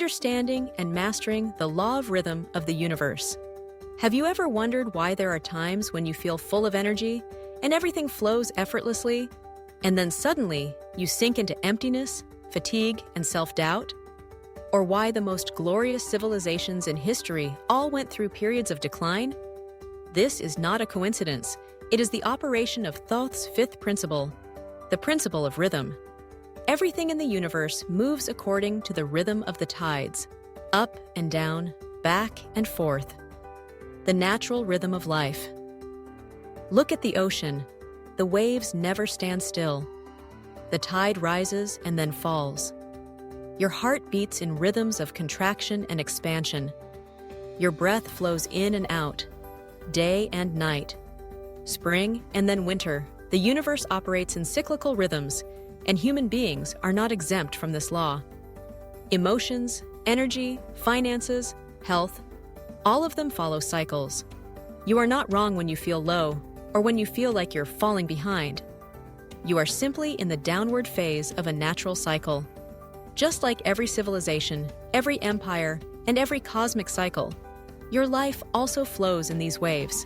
understanding and mastering the law of rhythm of the universe. Have you ever wondered why there are times when you feel full of energy and everything flows effortlessly, and then suddenly you sink into emptiness, fatigue, and self-doubt? Or why the most glorious civilizations in history all went through periods of decline? This is not a coincidence. It is the operation of Thoth's fifth principle, the principle of rhythm. Everything in the universe moves according to the rhythm of the tides, up and down, back and forth. The natural rhythm of life. Look at the ocean. The waves never stand still. The tide rises and then falls. Your heart beats in rhythms of contraction and expansion. Your breath flows in and out, day and night. Spring and then winter. The universe operates in cyclical rhythms, and human beings are not exempt from this law. Emotions, energy, finances, health, all of them follow cycles. You are not wrong when you feel low or when you feel like you're falling behind. You are simply in the downward phase of a natural cycle. Just like every civilization, every empire, and every cosmic cycle, your life also flows in these waves.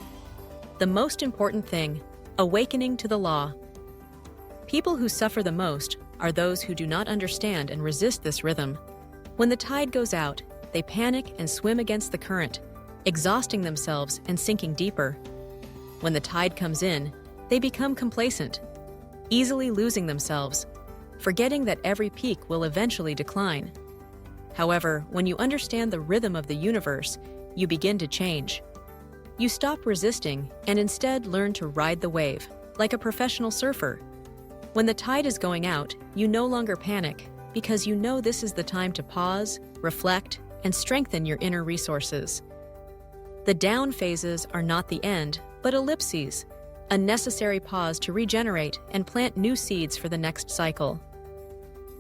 The most important thing, awakening to the law. People who suffer the most are those who do not understand and resist this rhythm. When the tide goes out, they panic and swim against the current, exhausting themselves and sinking deeper. When the tide comes in, they become complacent, easily losing themselves, forgetting that every peak will eventually decline. However, when you understand the rhythm of the universe, you begin to change. You stop resisting and instead learn to ride the wave, like a professional surfer. When the tide is going out, you no longer panic, because you know this is the time to pause, reflect, and strengthen your inner resources. The down phases are not the end, but ellipses, a necessary pause to regenerate and plant new seeds for the next cycle.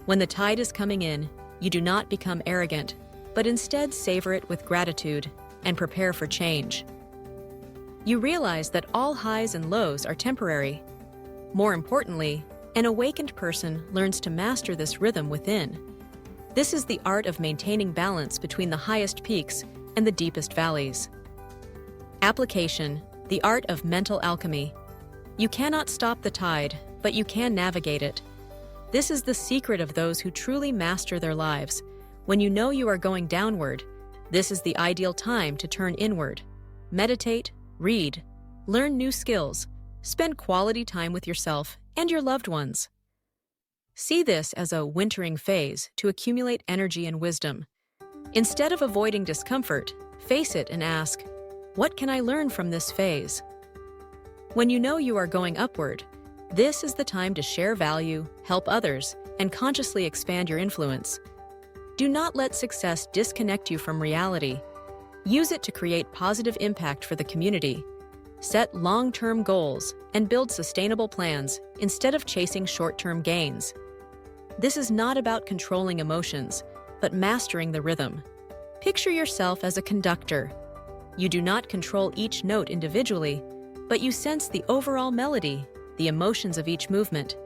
When the tide is coming in, you do not become arrogant, but instead savor it with gratitude and prepare for change. You realize that all highs and lows are temporary. More importantly, an awakened person learns to master this rhythm within. This is the art of maintaining balance between the highest peaks and the deepest valleys. Application, the art of mental alchemy. You cannot stop the tide, but you can navigate it. This is the secret of those who truly master their lives. When you know you are going downward, this is the ideal time to turn inward. Meditate, read, learn new skills, spend quality time with yourself and your loved ones. See this as a wintering phase to accumulate energy and wisdom. Instead of avoiding discomfort, face it and ask, what can I learn from this phase? When you know you are going upward, this is the time to share value, help others, and consciously expand your influence. Do not let success disconnect you from reality. Use it to create positive impact for the community. Set long-term goals and build sustainable plans instead of chasing short-term gains. This is not about controlling emotions, but mastering the rhythm. Picture yourself as a conductor. You do not control each note individually, but you sense the overall melody, the emotions of each movement,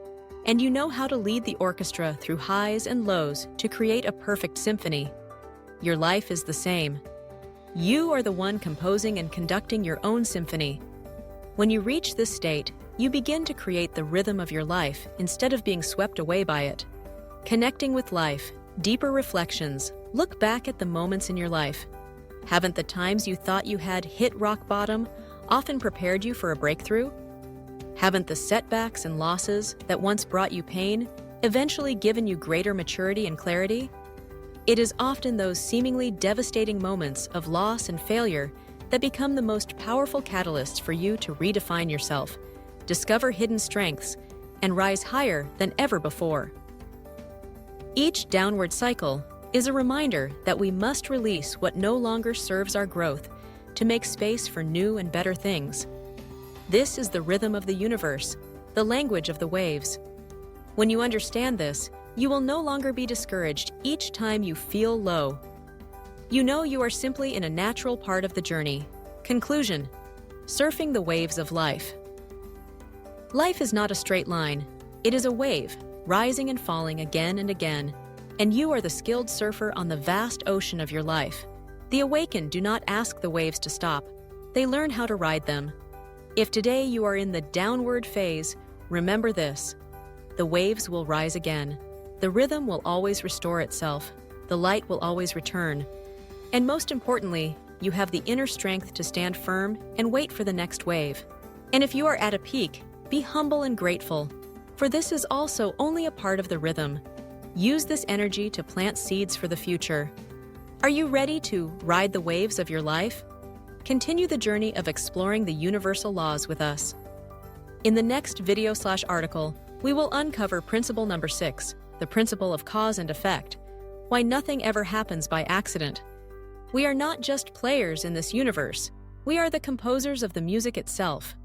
and you know how to lead the orchestra through highs and lows to create a perfect symphony. Your life is the same. You are the one composing and conducting your own symphony. When you reach this state, you begin to create the rhythm of your life instead of being swept away by it. Connecting with life, deeper reflections, look back at the moments in your life. Haven't the times you thought you had hit rock bottom often prepared you for a breakthrough? Haven't the setbacks and losses that once brought you pain eventually given you greater maturity and clarity? It is often those seemingly devastating moments of loss and failure that become the most powerful catalysts for you to redefine yourself, discover hidden strengths, and rise higher than ever before. Each downward cycle is a reminder that we must release what no longer serves our growth to make space for new and better things. This is the rhythm of the universe, the language of the waves. When you understand this, you will no longer be discouraged each time you feel low. You know you are simply in a natural part of the journey. Conclusion: surfing the waves of life. Life is not a straight line. It is a wave, rising and falling again and again. and you are the skilled surfer on the vast ocean of your life. The awakened do not ask the waves to stop. They learn how to ride them. If today you are in the downward phase, remember this: the waves will rise again. The rhythm will always restore itself. The light will always return. And most importantly, you have the inner strength to stand firm and wait for the next wave. And if you are at a peak, be humble and grateful, for this is also only a part of the rhythm. Use this energy to plant seeds for the future. Are you ready to ride the waves of your life? Continue the journey of exploring the universal laws with us. In the next video/article, we will uncover principle number 6, the principle of cause and effect, why nothing ever happens by accident. We are not just players in this universe. We are the composers of the music itself.